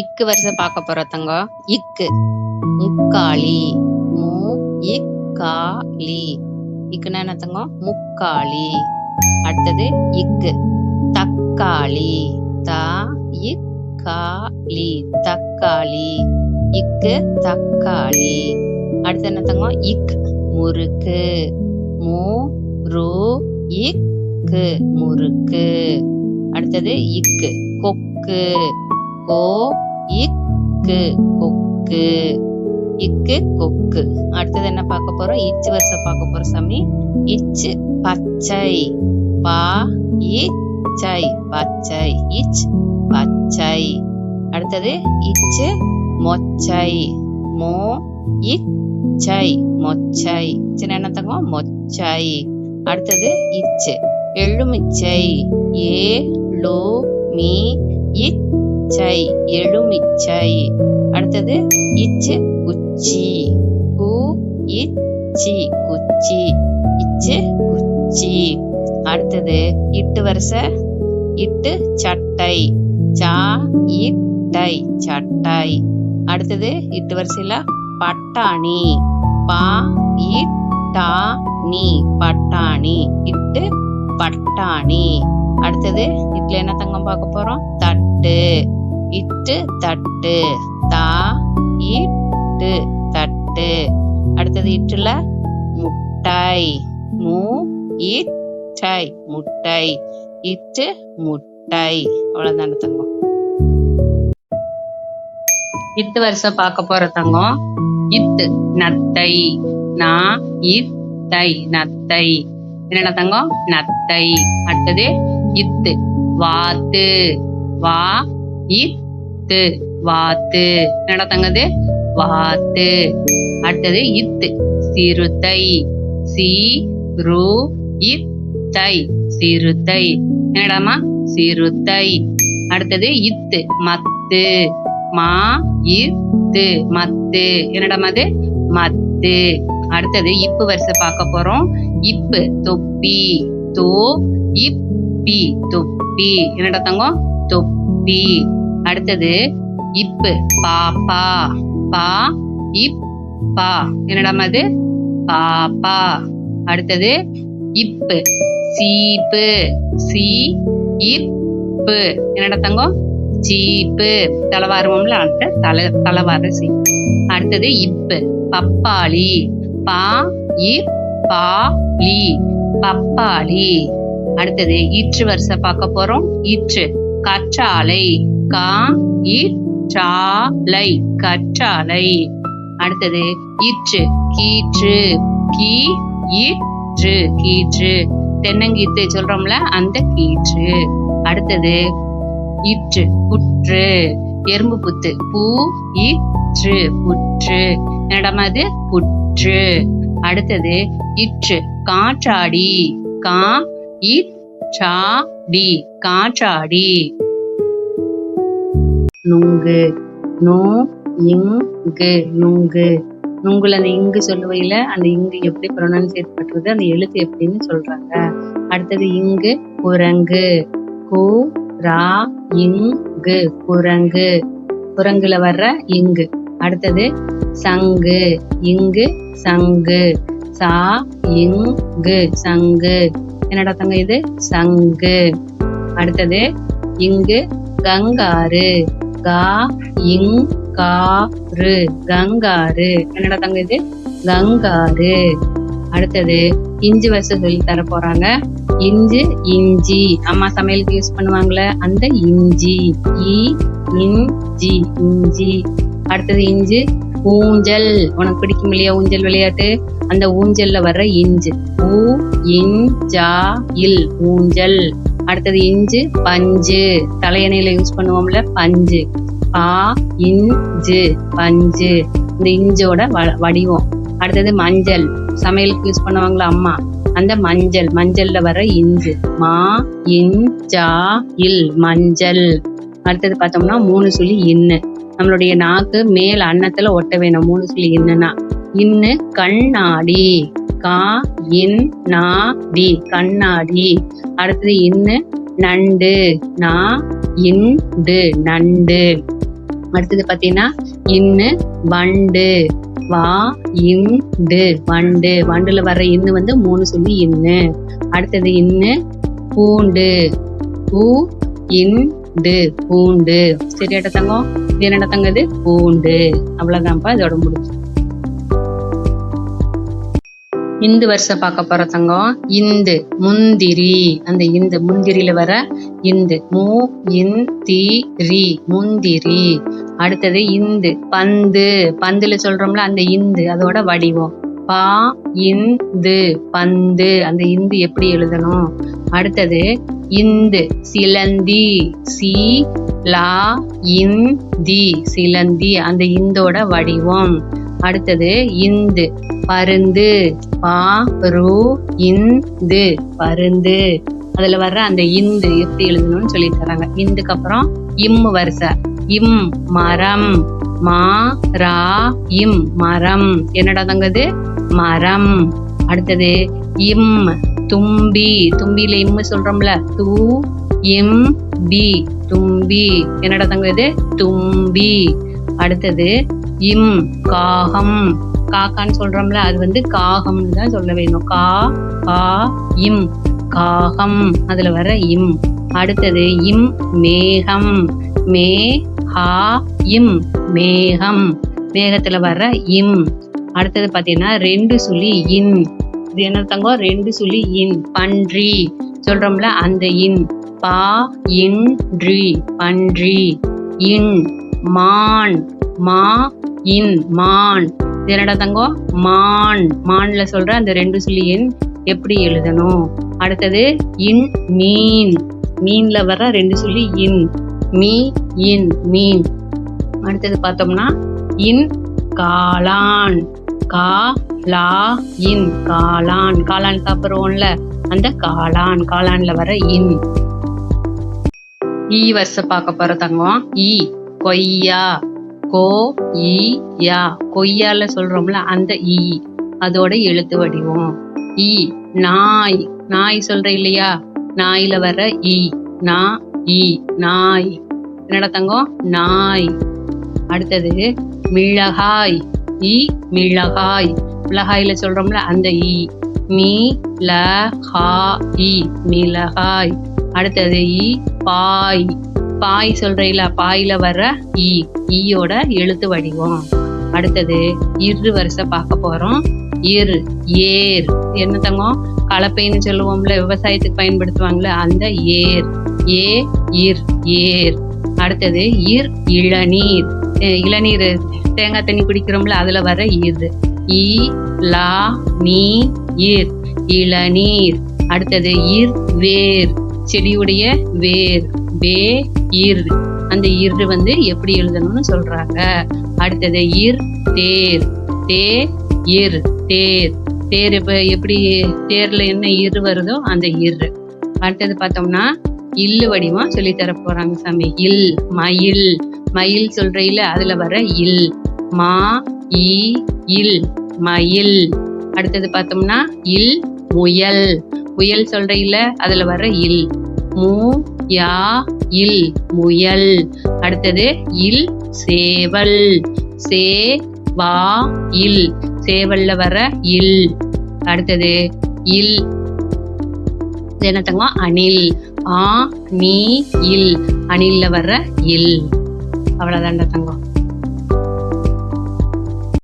இக்கு வரிசை பார்க்க போற தங்கம். இக்கு முக்காளி, மு இக்காளி. இக்குன்னா என்ன தங்கம்? முக்காளி. அடுத்தது இக்கு தக்காளி, த இக்காளி, தக்காளி. இக்கு தக்காளி. அடுத்து என்ன தங்கம்? இக் முறுக்கு, மு ரு இக்கு முறுக்கு. அடுத்தது இக்கு கொக்கு, கோ இக்கு கொக்கு. இக்கு கொக்கு. அடுத்தது என்ன பார்க்க போறோம்? இச்சு வரிசை பார்க்க போறோம் சாமி. இச்சு பச்சை, பா இச்சை பச்சை, இச் பச்சை. அடுத்தது இச்சு மொச்சை, மோ இச்சை மொச்சை. சின்ன என்ன தங்கம்? மொச்சை. அடுத்தது இச்சு எலுமிச்சை, ஏ லு மீ இச்சை எலுமிச்சை. அடுத்தது இச்சு குச்சி, கு இச்சி குச்சி, இச்சு குச்சி. அடுத்தது இட்டு வரிசை. இட்டு சட்டை, சா இட்டை சட்டை. அடுத்தது இட்டு வரிசையில பட்டாணி, பா இட்டாணி பட்டாணி, இட்டு பட்டாணி. அடுத்தது இட்ல என்ன தங்கம் பார்க்க போறோம்? தட்டு, இட்டு தட்டு, தா இட்டு தட்டு. அடுத்தது இட்டுல முட்டை, மு இட்டை முட்டை, இட்டு முட்டை. அவ்வளவுதான தங்கம். இட்டு வரிசை பார்க்க போற தங்கம். இத்து நத்தை, நா இத்தை நத்தை. என்னென்ன தங்கம்? நத்தை. அடுத்தது இத்து வாத்து, வா இத்து வாத்து. என்னடா தங்கது? வாத்து. அடுத்தது இத்து சிறுத்தை, சி ரு இத்தை சிறுத்தை. என்னடாமா? சிறுத்தை. அடுத்தது இத்து மத்து, மா இத்து மத்து. என்னடாமா அது? மத்து. அடுத்தது இப்பு வரிசை பார்க்க போறோம். இப்பு தொப்பி, தோ இப்பி தொப்பி. என்னடா தங்கம்? தொப்பி. அடுத்தது இப்பு பாப்பா, பா இப்பா. என்னடாமா அது? பாப்பா. அடுத்தது இப்பு சீப்பு, சி இப்பு. என்னடா தங்கம்? சீப்பு. தலைவாருவோம்ல, அந்த தலைவார சி. அடுத்தது இப்பு பப்பாளி, பா இப்பாளி பப்பாளி. அடுத்தது ஈற்று வரிசை பார்க்க போறோம். ஈற்று கற்றாழை, கா இற்றாழை கற்றாழை. அடுத்தது ஈற்று கீற்று, கீ ஈற்று கீற்று. தென்னங்கீத்து சொல்றோம்ல, அந்த கீற்று. அடுத்தது ஈற்று புற்று, எறும்பு புத்து, பூ ஈற்று புற்று. என்னடமா அது? புற்று. அடுத்தது இற்று காற்றாடி, கா இற்றாடி காற்றாடி. நுங்கு, நோ இங்கு நுங்கு. நுங்குல அந்த இங்கு சொல்லுவையில அந்த இங்கு எப்படி ப்ரொனன்சியேட் பண்றது, அந்த எழுத்து எப்படின்னு சொல்றாங்க. அடுத்தது இங்கு குரங்கு, கு ரா இங்கு குரங்கு. குரங்குல வர்ற இங்கு. அடுத்தது சங்கு, இங்கு சங்கு, சா இங்கு சங்கு. என்னடா தங்க இது? சங்கு. அடுத்தது இங்கு கங்காரு, கா இங்காரு கங்காரு. என்னடா தங்க இது? கங்காரு. அடுத்தது இஞ்சி வரிசை சொல்லி தர போறாங்க. இஞ்சு இஞ்சி, அம்மா சமையலுக்கு யூஸ் பண்ணுவாங்களே அந்த இஞ்சி, இ இஞ்சி இஞ்சி. அடுத்தது இஞ்சு ஊஞ்சல். உனக்கு பிடிக்கும் இல்லையா ஊஞ்சல் விளையாட்டு? அந்த ஊஞ்சல்ல வர்ற இஞ்சு, ஊ இஞ்சா இல் ஊஞ்சல். அடுத்தது இஞ்சு பஞ்சு, தலையணையில யூஸ் பண்ணுவோம்ல பஞ்சு, பா இஞ்சு பஞ்சு. இந்த இஞ்சோட வடிவம். அடுத்தது மஞ்சள், சமையலுக்கு யூஸ் பண்ணுவாங்களா அம்மா, அந்த மஞ்சள், மஞ்சள்ல வர இஞ்சு, மா இஞ்சா இல் மஞ்சள். அடுத்தது பார்த்தோம்னா 3 சுழி இன்னு. நம்மளுடைய நாக்கு மேல் அன்னத்துல ஒட்ட வேணும். 3 சுழி இன்னுனா இன்னு கண்ணாடி, கா இன் நா டி கண்ணாடி. அடுத்தது இன்னு நண்டு, நா இண்டு நண்டு. அடுத்தது பாத்தீங்கன்னா இன்னு வண்டு, வா இண்டு வண்டு, வண்டுல வர்ற இன்னு வந்து 3 சொல்லி இன்னு. அடுத்தது இன்னு பூண்டு, பூ இண்டு பூண்டு. சரியாட்ட தங்கம்? இது என்னடா தங்கம்? இது பூண்டு. அவ்வளவுதான்ப்பா, இதோட முடிஞ்சு. இந்து வருஷம் பார்க்க போற தங்கம். இந்து முந்திரி, அந்த இந்து முந்திரியில வர இந்து, மூ இன் தி ரி முந்திரி. அடுத்தது இந்து பந்து, பந்துல சொல்றோம்ல அந்த இந்து, அதோட வடிவம் பா இந்து பந்து. அந்த இந்து எப்படி எழுதணும்? அடுத்தது இந்து சிலந்தி, சி லா இந்தி சிலந்தி, அந்த இந்தோட வடிவம். அடுத்தது இந்து பருந்து, பா ரு இந்து பருந்து. அதுல வர்ற அந்த இந்து எப்படி எழுதணும்னு சொல்லி தராங்க. இந்துக்கு அப்புறம் இம் வரிசை. இம் மரம், மா ரா இம் மரம். என்னடா தங்கது? மரம். அடுத்தது இம் தும்பி, தும்பியில இம்மு சொல்றோம்ல, தூ இம் பி தும்பி. என்னடா தங்கது? தும்பி. அடுத்தது இம் காகம், காக்கான்னு சொல்றோம்ல, அது வந்து காகம்னு தான் சொல்ல வேணும். கா கா இம் காகம், அதுல வர இம். அடுத்தது இம் மேகம், மே ஹா இம் மேகம், மேகத்துல வர்ற இம். அடுத்தது பாத்தீங்கன்னா 2 சுழி இன். இது என்ன தங்கம்? 2 சுழி இன். பன்றி சொல்றோம்ல அந்த இன், பா இன்றி பன்றி. இன் மான், மா இன் மான். இது என்னடா தங்கம்? மான். மான்ல சொல்ற அந்த 2 சுழி இன் எப்படி எழுதணும்? அடுத்தது இன் மீன், மீன்ல வர 2 சுழி இன், மீ இன் மீன். அடுத்தது பார்த்தோம்னா இன் காளான், கா லா இன் காளான். காளான் சாப்பிடுவோம்ல அந்த காளான், காளான்ல வர இன். ஈ வருஷம் பார்க்க போற தங்கம். ஈ கொய்யா, கோ ஈ யா, கொய்யால சொல்றோம்ல அந்த ஈ, அதோட எழுத்து வடிவம். ஈ நாய், நாய் சொல்ற இல்லையா, நாயில வர ஈ, நா ஈ நாய். என்னடா தங்கம்? நாய். அடுத்தது மிளகாய், ஈ மிளகாய், மிளகாயில சொல்றோம்ல அந்த ஈ, மீ ல ஹா இ மிளகாய். அடுத்தது ஈ பாய், பாய் சொல்றீல, பாயில வர்ற ஈ, ஈயோட எழுத்து வடிவம். அடுத்தது இரு வருஷம் பார்க்க போறோம். இர் ஏர், என்ன தங்கம்? கலப்பைன்னு சொல்லுவோம்ல, விவசாயத்துக்கு பயன்படுத்துவாங்கல்ல அந்த ஏர், ஏ இர் ஏர். அடுத்தது இர் இளநீர், இளநீர் தேங்காய் தண்ணி குடிக்கிறோம்ல அதுல வர இர், ஈ லா நீ இர் இளநீர். அடுத்தது இர் வேர், செடியுடைய வேர், வே இர், அந்த இர் வந்து எப்படி எழுதணும்னு சொல்றாங்க. அடுத்தது இர் தேர், தே இர் தேர், தேர் இப்ப எப்படி தேர்ல என்ன இர் வருதோ அந்த இர். அடுத்தது பார்த்தோம்னா இல்லு வடிவம் சொல்லி தர போறாங்க சாமி. இல் மயில், மயில் சொல்றீல அதுல வர இல், மா இ இல் மயில். அடுத்தது பார்த்தோம்னா இல் முயல், முயல் சொல்றீல அதுல வர இல், மூ யா இல் முயல். அடுத்தது இல் சேவல், சே வா இல் சேவல்ல வர இல். அடுத்தது இல் என்ன தங்கம்? அணில், ஆ நீ இல் அணில்ல வர்ற இல். அவ்வளவுதான்டா தங்கம்.